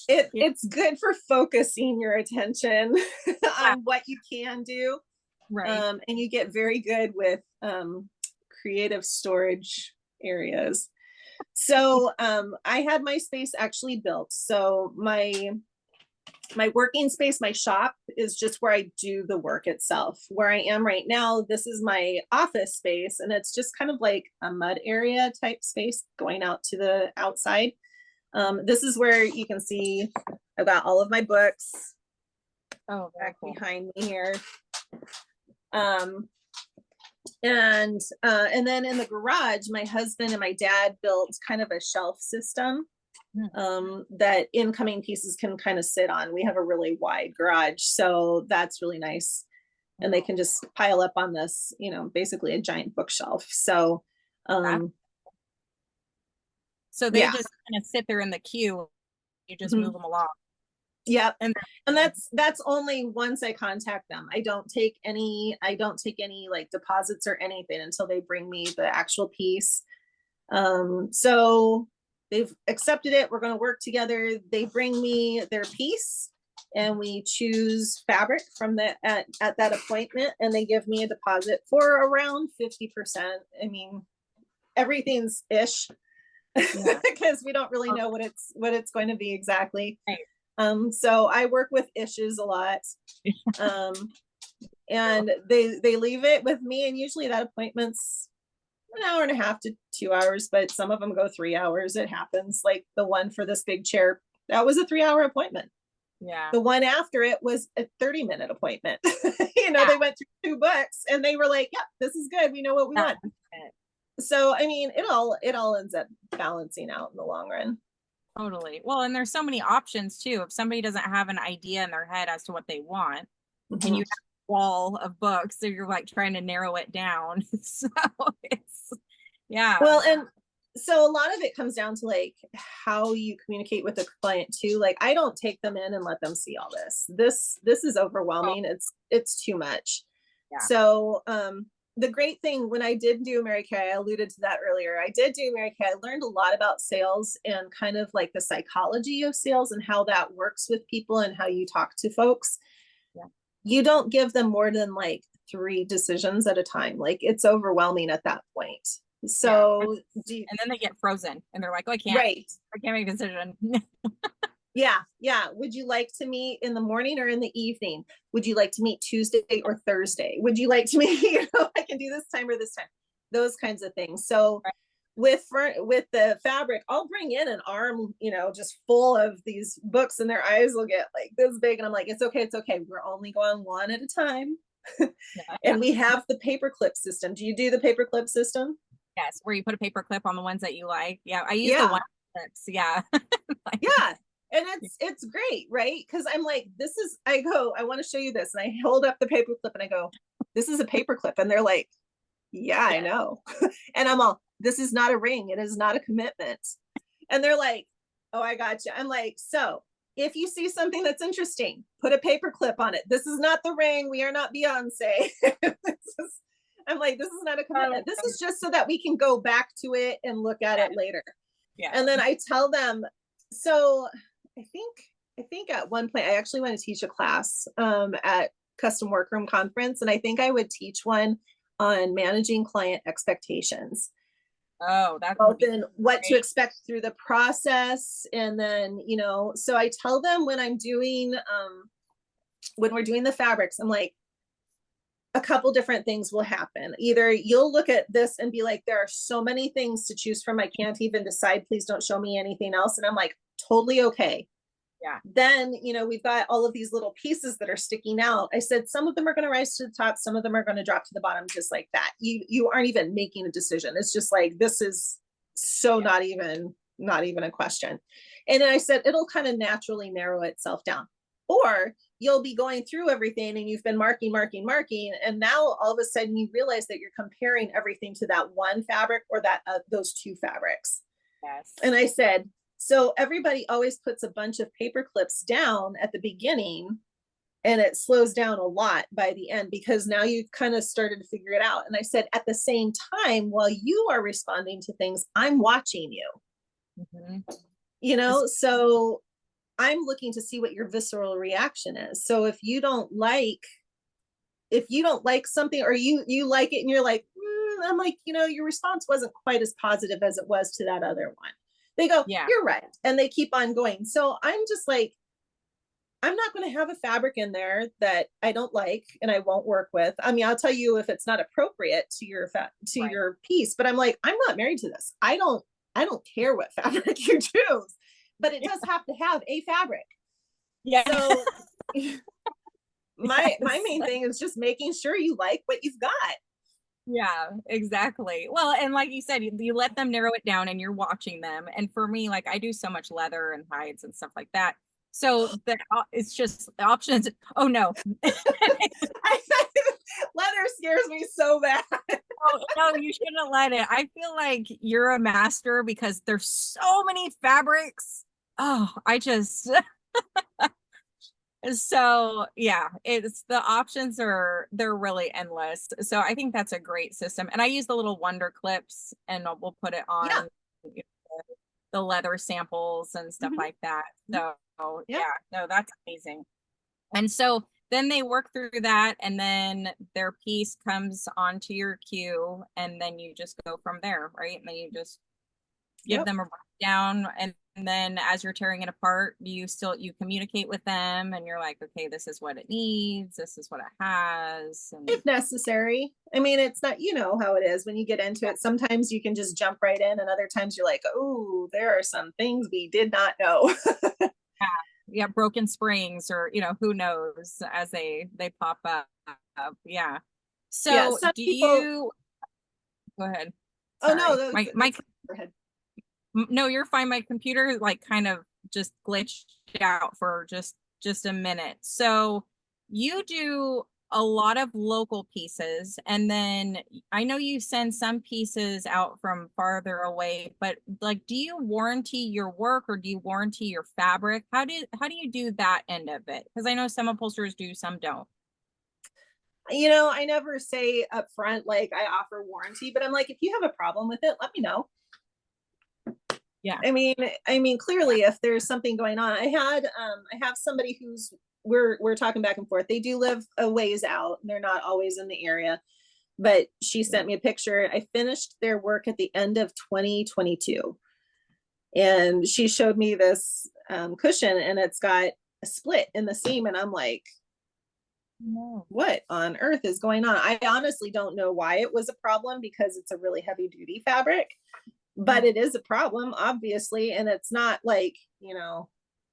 S1: yeah.
S2: It's good for focusing your attention on what you can do.
S1: Right.
S2: And you get very good with creative storage areas. So I had my space actually built. So my working space, my shop is just where I do the work itself. Where I am right now, this is my office space, and it's just kind of like a mud area type space going out to the outside. This is where you can see I've got all of my books back behind me here. And then in the garage, my husband and my dad built kind of a shelf system that incoming pieces can kind of sit on. We have a really wide garage, so that's really nice. And they can just pile up on this, basically a giant bookshelf. So
S1: so they just kind of sit there in the queue. You just move them along.
S2: Yeah. And that's only once I contact them. I don't take any like deposits or anything until they bring me the actual piece. So they've accepted it. We're going to work together. They bring me their piece and we choose fabric from at that appointment, and they give me a deposit for around 50%. I mean, everything's ish
S1: Yeah.
S2: because we don't really
S1: Oh,
S2: know what it's going to be exactly.
S1: right.
S2: So I work with issues a lot. Um, and they leave it with me, and usually that appointment's an hour and a half to 2 hours, but some of them go 3 hours. It happens. Like the one for this big chair, that was a 3 hour appointment.
S1: Yeah.
S2: The one after it was a 30-minute appointment.
S1: Yeah.
S2: They went through 2 books and they were like, "Yep, this is good. We know what we want."
S1: That's it.
S2: So I mean, it all ends up balancing out in the long run.
S1: Totally. Well, and there's so many options too. If somebody doesn't have an idea in their head as to what they want, and you
S2: Mhm.
S1: have a wall of books, so you're like trying to narrow it down. So it's, yeah.
S2: Well, and so a lot of it comes down to like how you communicate with the client too. Like I don't take them in and let them see all this. This is
S1: Oh,
S2: overwhelming. It's too much.
S1: yeah.
S2: So the great thing when I did do Mary Kay, I alluded to that earlier. I did do Mary Kay. I learned a lot about sales and kind of like the psychology of sales and how that works with people and how you talk to folks.
S1: Yeah.
S2: You don't give them more than like 3 decisions at a time. Like it's overwhelming at that point.
S1: Yeah.
S2: So do you,
S1: And then they get frozen and they're like, oh,
S2: right.
S1: I can't make a decision.
S2: Yeah, yeah. Would you like to meet in the morning or in the evening? Would you like to meet Tuesday or Thursday? Would you like to meet, I can do this time or this time. Those kinds of things. So
S1: Right.
S2: with the fabric, I'll bring in an arm, just full of these books and their eyes will get like this big. And I'm like, it's okay, it's okay. We're only going one at a time.
S1: Yeah. Yeah.
S2: And we have the paperclip system. Do you do the paperclip system?
S1: Yes. Where you put a paper clip on the ones that you like. Yeah. I use the
S2: Yeah.
S1: one clips. Yeah. Like,
S2: Yeah. And it's great, right? Because I'm like, I go, I want to show you this. And I hold up the paper clip and I go, this is a paper clip. And they're like, yeah, I
S1: yeah.
S2: know. And I'm all, this is not a ring. It is not a commitment. And they're like, oh, I got you. I'm like, so if you see something that's interesting, put a paper clip on it. This is not the ring. We are not Beyonce. I'm like, this is not a
S1: Oh,
S2: commitment. This is just so that we can go back to it and look at
S1: yeah.
S2: it later.
S1: Yeah.
S2: And then I tell them, so I think at one point I actually want to teach a class at Custom Workroom Conference, and I think I would teach one on managing client expectations,
S1: Oh, that would
S2: both
S1: be
S2: in what to
S1: great.
S2: expect through the process, and then so I tell them when we're doing the fabrics, I'm like, a couple different things will happen. Either you'll look at this and be like, there are so many things to choose from. I can't even decide. Please don't show me anything else. And I'm like, totally okay.
S1: Yeah.
S2: Then, we've got all of these little pieces that are sticking out. I said, some of them are going to rise to the top. Some of them are going to drop to the bottom, just like that. You aren't even making a decision. It's just like, this is so
S1: Yeah.
S2: not even a question. And then I said, it'll kind of naturally narrow itself down. Or you'll be going through everything and you've been marking. And now all of a sudden you realize that you're comparing everything to that one fabric or those 2 fabrics.
S1: Yes.
S2: And I said, so everybody always puts a bunch of paper clips down at the beginning and it slows down a lot by the end because now you've kind of started to figure it out. And I said, at the same time, while you are responding to things, I'm watching you,
S1: Mhm.
S2: so I'm looking to see what your visceral reaction is. So if you don't like something or you like it and you're like, I'm like, your response wasn't quite as positive as it was to that other one. They go,
S1: Yeah.
S2: you're right. And they keep on going. So I'm just like, I'm not going to have a fabric in there that I don't like and I won't work with. I mean, I'll tell you if it's not appropriate to
S1: Right.
S2: your piece, but I'm like, I'm not married to this. I don't care what fabric you choose, but it does have to have a fabric.
S1: Yeah.
S2: So my
S1: Yes.
S2: main thing is just making sure you like what you've got.
S1: Yeah, exactly. Well, and like you said, you let them narrow it down and you're watching them. And for me, like I do so much leather and hides and stuff like that. So it's just the options. Oh no.
S2: Leather scares me so bad.
S1: Oh, no, you shouldn't let it. I feel like you're a master because there's so many fabrics. Oh, I just so yeah, it's the options they're really endless. So I think that's a great system. And I use the little wonder clips and we'll put it
S2: Yeah.
S1: on the leather samples and stuff
S2: Mhm.
S1: like that.
S2: Mhm.
S1: So
S2: Yeah.
S1: yeah, no, that's amazing. And so then they work through that, and then their piece comes onto your queue, and then you just go from there, right? And then you just give
S2: Yep.
S1: them a breakdown, and then as you're tearing it apart, you communicate with them, and you're like, okay, this is what it needs, this is what it has, and
S2: If necessary. I mean, it's not, you know how it is when you get into it. Sometimes you can just jump right in, and other times you're like, oh, there are some things we did not know.
S1: yeah, yeah, broken springs, or who knows, as they pop up. Yeah.
S2: Yeah,
S1: So
S2: some
S1: do
S2: people.
S1: you go ahead?
S2: Oh no,
S1: Sorry, my
S2: that's go ahead.
S1: no, you're fine. My computer like kind of just glitched out for just a minute. So you do a lot of local pieces, and then I know you send some pieces out from farther away, but like, do you warranty your work, or do you warranty your fabric? How do you do that end of it? Because I know some upholsterers do, some don't.
S2: I never say up front like I offer warranty, but I'm like, if you have a problem with it, let me know.
S1: Yeah.
S2: I mean, clearly, if there's something going on, I have somebody who's we're talking back and forth. They do live a ways out, and they're not always in the area. But she sent me a picture. I finished their work at the end of 2022, and she showed me this cushion, and it's got a split in the seam, and I'm like,
S1: No.
S2: what on earth is going on? I honestly don't know why it was a problem, because it's a really heavy duty fabric, but it is a problem, obviously. And it's not like,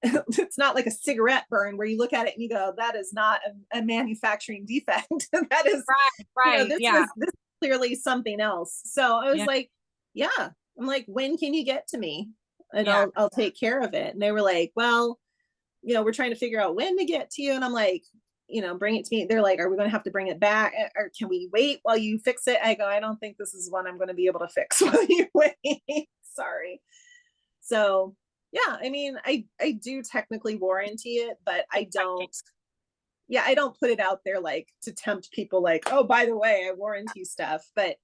S2: it's not like a cigarette burn where you look at it and you go, that is not a manufacturing defect. That is,
S1: Right, right. Yeah.
S2: this is clearly something else. So I was
S1: Yeah.
S2: like, yeah. I'm like, when can you get to me? And
S1: Yeah.
S2: I'll take care of it. And they were like, well, we're trying to figure out when to get to you. And I'm like, bring it to me. They're like, are we going to have to bring it back, or can we wait while you fix it? I go, I don't think this is one I'm going to be able to fix while you wait. Sorry. So yeah, I mean, I do technically warranty it, but I don't. Yeah, I don't put it out there like to tempt people, like, oh, by the way, I warranty stuff. But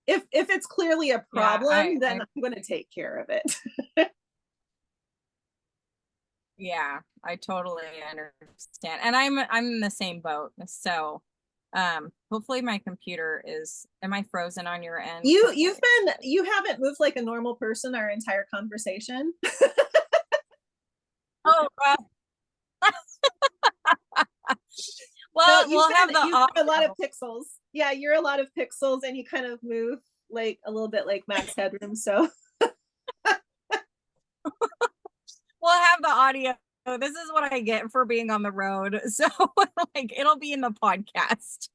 S2: if it's clearly a
S1: Yeah.
S2: problem, then I'm going to take care of it.
S1: Yeah, I totally understand. And I'm in the same boat. So hopefully my computer is, am I frozen on your end?
S2: You haven't moved like a normal person our entire conversation.
S1: Oh,
S2: No,
S1: well, we'll have the
S2: you've been a lot of
S1: audio.
S2: pixels. Yeah, you're a lot of pixels, and you kind of move like a little bit like Max Headroom. So
S1: We'll have the audio. This is what I get for being on the road. So like it'll be in the podcast.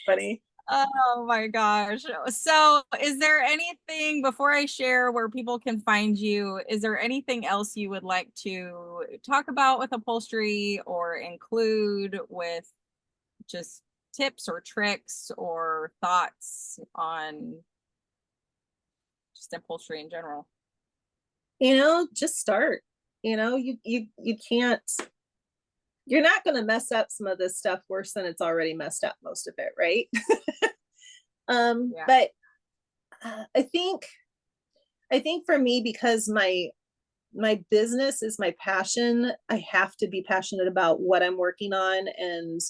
S2: funny.
S1: Oh my gosh. So, is there anything before I share where people can find you? Is there anything else you would like to talk about with upholstery, or include with just tips or tricks or thoughts on just upholstery in general?
S2: Just start. You can't. You're not going to mess up some of this stuff worse than it's already messed up most of it, right?
S1: Yeah.
S2: But I think for me, because my business is my passion, I have to be passionate about what I'm working on and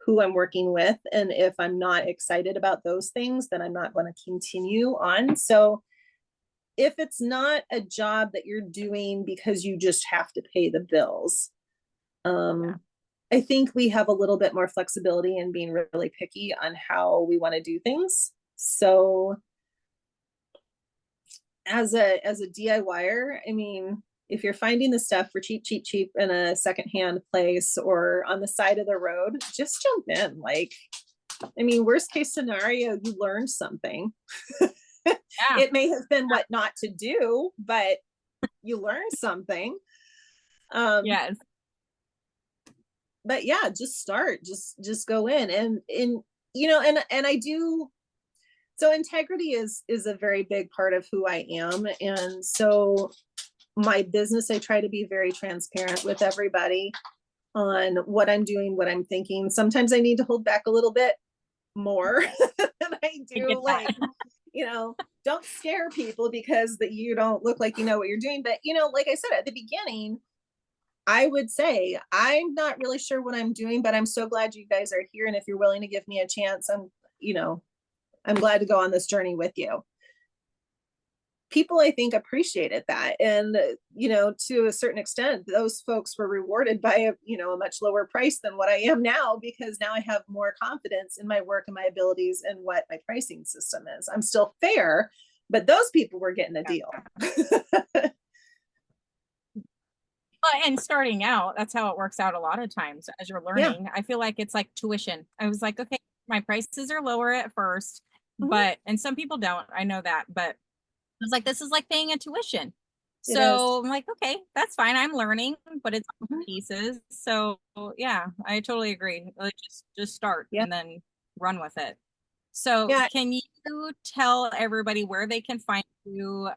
S2: who I'm working with. And if I'm not excited about those things, then I'm not going to continue on. So if it's not a job that you're doing because you just have to pay the bills,
S1: Yeah.
S2: I think we have a little bit more flexibility in being really picky on how we want to do things. So as a DIYer, I mean, if you're finding the stuff for cheap, cheap, cheap in a secondhand place or on the side of the road, just jump in. Like, I mean, worst case scenario, you learned something.
S1: Yeah.
S2: It may have been what not to do, but you learned something.
S1: Yes.
S2: But yeah, just start, just go in, and I do. So integrity is a very big part of who I am. And so my business, I try to be very transparent with everybody on what I'm doing, what I'm thinking. Sometimes I need to hold back a little bit more than I
S1: I get
S2: do.
S1: that.
S2: Like, don't scare people because that you don't look like you know what you're doing. But like I said at the beginning, I would say I'm not really sure what I'm doing, but I'm so glad you guys are here. And if you're willing to give me a chance, you know, I'm glad to go on this journey with you. People, I think, appreciated that. And, to a certain extent, those folks were rewarded by a much lower price than what I am now, because now I have more confidence in my work and my abilities and what my pricing system is. I'm still fair, but those people were getting a deal.
S1: And starting out, that's how it works out a lot of times as you're
S2: Yeah.
S1: learning. I feel like it's like tuition. I was like, okay, my prices are lower at first,
S2: Mhm.
S1: and some people don't. I know that, but I was like, this is like paying a tuition.
S2: It is.
S1: So I'm like, okay, that's fine. I'm learning, but it's
S2: Mhm.
S1: pieces. So yeah, I totally agree. Like just start
S2: Yeah.
S1: and then run with it. So
S2: Yeah.
S1: can you tell everybody where they can find you,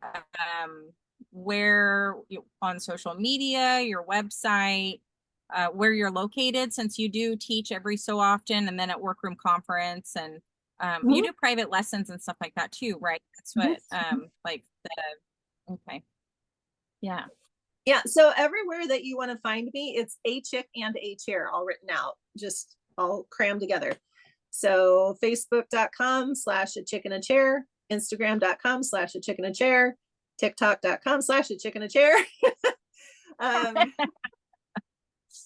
S1: where you on social media, your website, where you're located, since you do teach every so often and then at workroom conference, and you
S2: Mhm.
S1: do private lessons and stuff like that too, right? That's
S2: Mhm.
S1: what like the okay. Yeah.
S2: Yeah. So everywhere that you want to find me, it's a chick and a chair all written out, just all crammed together. So facebook.com/a chick in a chair, Instagram.com/a chick in a chair, TikTok.com/a chick in a chair. um,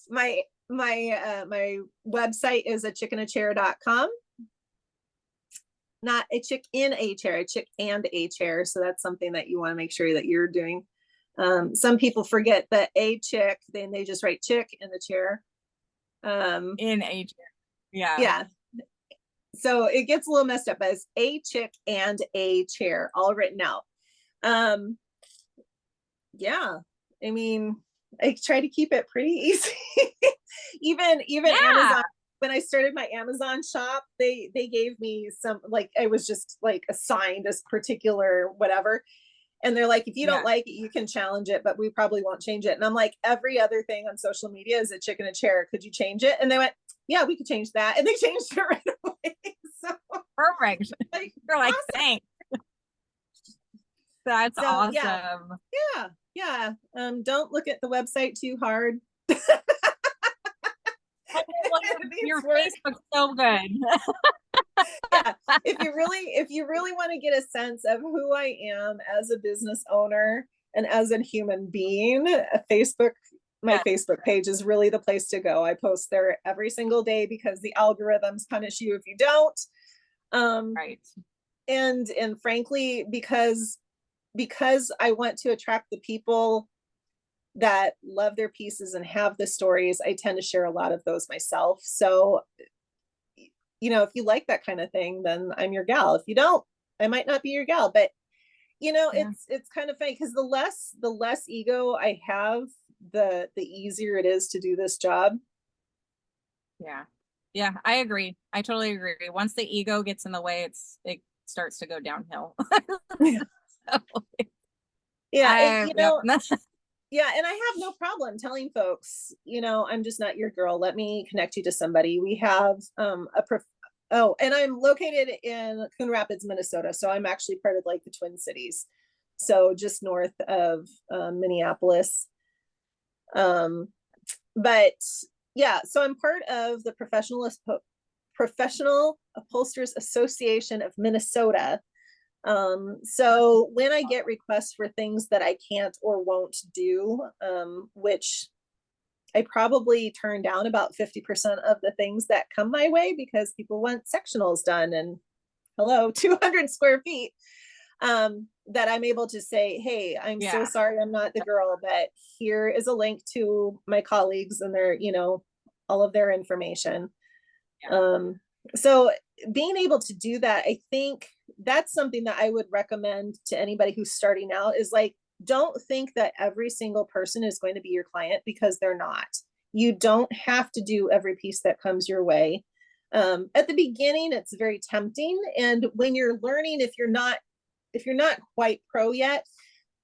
S2: my website is a chickinachair.com. Not a chick in a chair, a chick and a chair. So that's something that you want to make sure that you're doing. Some people forget that a chick, then they just write chick in the chair.
S1: In age. Yeah.
S2: Yeah. So it gets a little messed up, as a chick and a chair all written out. Um, yeah. I mean, I try to keep it pretty easy. even
S1: Yeah.
S2: Amazon, when I started my Amazon shop, they gave me some, like, I was just like assigned this particular whatever. And they're like, if you don't
S1: Yeah.
S2: like it, you can challenge it, but we probably won't change it. And I'm like, every other thing on social media is a chick in a chair. Could you change it? And they went, yeah, we could change that. And they changed it right away. So
S1: Perfect.
S2: like,
S1: You're like,
S2: awesome.
S1: thanks. That's
S2: So yeah,
S1: awesome.
S2: yeah, yeah. Don't look at the website too hard.
S1: Oh, well,
S2: It
S1: your
S2: needs work.
S1: Facebook's so good.
S2: Yeah. If you really want to get a sense of who I am as a business owner and as a human being, my
S1: Yeah,
S2: Facebook page is really the place to go. I post there every single day because the algorithms punish you if you don't. Um,
S1: right.
S2: and frankly, because I want to attract the people that love their pieces and have the stories, I tend to share a lot of those myself. So, if you like that kind of thing, then I'm your gal. If you don't, I might not be your gal. But
S1: Yeah.
S2: it's kind of funny because the less ego I have, the easier it is to do this job.
S1: Yeah. Yeah, I agree. I totally agree. Once the ego gets in the way, it starts to go downhill. So,
S2: Yeah, and
S1: yep.
S2: yeah, and I have no problem telling folks, I'm just not your girl. Let me connect you to somebody. We have oh, and I'm located in Coon Rapids, Minnesota. So I'm actually part of like the Twin Cities. So just north of Minneapolis. Um, but yeah, so I'm part of the Professional Upholsterers Association of Minnesota. So when I get requests for things that I can't or won't do, which I probably turn down about 50% of the things that come my way because people want sectionals done and hello, 200 square feet. That I'm able to say, hey, I'm so
S1: Yeah.
S2: sorry I'm not the girl, but here is a link to my colleagues and their, all of their information.
S1: Yeah.
S2: Um, so being able to do that, I think that's something that I would recommend to anybody who's starting out is like, don't think that every single person is going to be your client because they're not. You don't have to do every piece that comes your way. At the beginning, it's very tempting. And when you're learning, if you're not quite pro yet,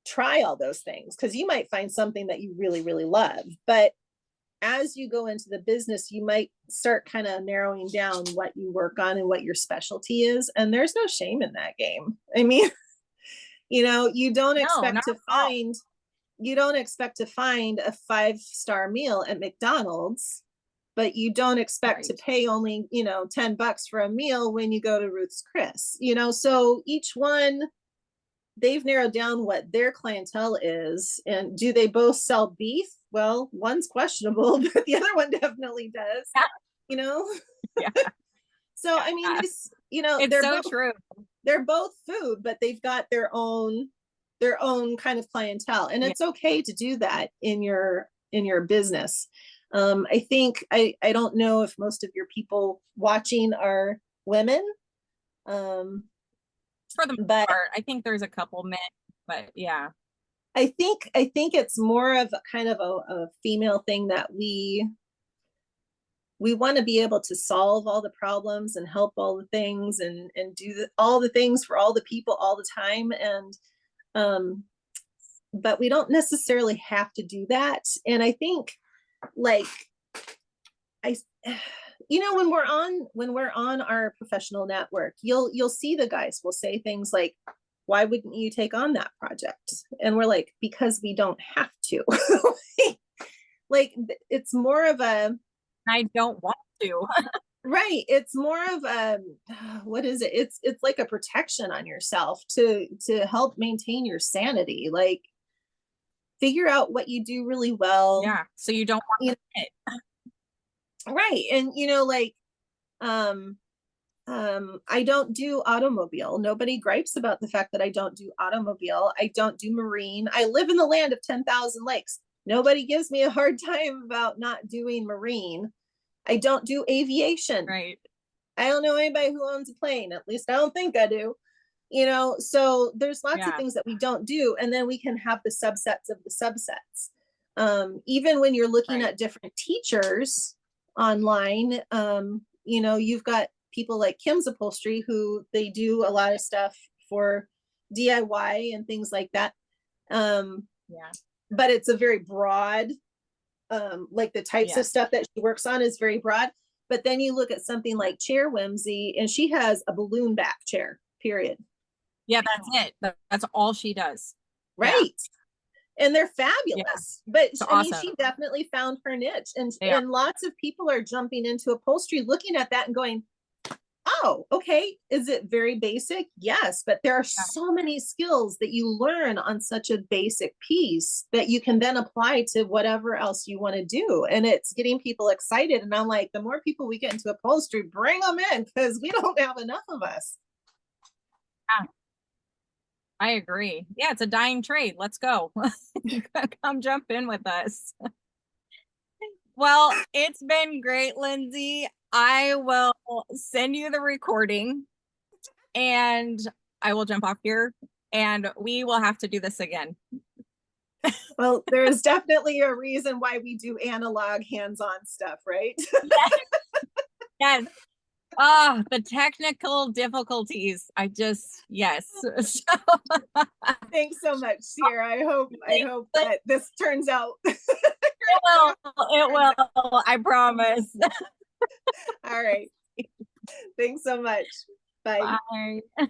S2: try all those things because you might find something that you really, really love. But as you go into the business, you might start kind of narrowing down what you work on and what your specialty is. And there's no shame in that game. I mean, you don't
S1: No, not
S2: expect to
S1: at all.
S2: find you don't expect to find a 5-star meal at McDonald's, but you don't expect to
S1: Right.
S2: pay only, $10 for a meal when you go to Ruth's Chris, so each one, they've narrowed down what their clientele is. And do they both sell beef? Well, one's questionable, but the other one definitely does, you know?
S1: Yeah.
S2: So I mean,
S1: Yeah. It's
S2: they're
S1: so
S2: both
S1: true.
S2: food, but they've got their own kind of clientele. And
S1: Yeah.
S2: it's okay to do that in your business. I think I don't know if most of your people watching are women. Um,
S1: For the most
S2: but
S1: part, I think there's a couple men, but yeah.
S2: I think it's more of a kind of a female thing that we want to be able to solve all the problems and help all the things and do all the things for all the people all the time. And um but we don't necessarily have to do that. And I think, like, I when we're on our professional network, you'll see the guys will say things like, why wouldn't you take on that project? And we're like, because we don't have to. Like, it's more of a,
S1: I don't want to.
S2: right, it's more of a, what is it, it's like a protection on yourself to help maintain your sanity. Like, figure out what you do really well.
S1: Yeah. So you don't want
S2: You
S1: to commit.
S2: Right. And like, um I don't do automobile. Nobody gripes about the fact that I don't do automobile. I don't do marine. I live in the land of 10,000 lakes. Nobody gives me a hard time about not doing marine. I don't do aviation.
S1: Right.
S2: I don't know anybody who owns a plane. At least I don't think I do. So there's lots of
S1: Yeah.
S2: things that we don't do. And then we can have the subsets of the subsets. Even when you're looking
S1: Right.
S2: at different teachers online, you've got people like Kim's Upholstery, who they do a lot of stuff for DIY and things like that. Um,
S1: Yeah.
S2: but it's a very broad, like, the types of
S1: Yes.
S2: stuff that she works on is very broad. But then you look at something like Chair Whimsy, and she has a balloon back chair, period.
S1: Yeah, that's it. That's all she does. Yeah.
S2: Right. And they're
S1: Yeah.
S2: fabulous. But
S1: It's
S2: I mean,
S1: awesome.
S2: she definitely found her niche. And
S1: They are.
S2: and lots of people are jumping into upholstery, looking at that and going, oh, okay. Is it very basic? Yes, but there are
S1: Yeah.
S2: so many skills that you learn on such a basic piece that you can then apply to whatever else you want to do. And it's getting people excited. And I'm like, the more people we get into upholstery, bring them in, because we don't have enough of us.
S1: Yeah, I agree. Yeah, it's a dying trade. Let's go. Come jump in with us. Well, it's been great, Lindsay. I will send you the recording and I will jump off here and we will have to do this again.
S2: Well, there is definitely a reason why we do analog hands-on stuff, right?
S1: Yes. Yes. Ah, the technical difficulties. Yes. So,
S2: Thanks so much, Sierra. I hope that this turns out.
S1: it will. It
S2: turns out.
S1: will. I promise.
S2: All right. Thanks so much. Bye.
S1: Bye.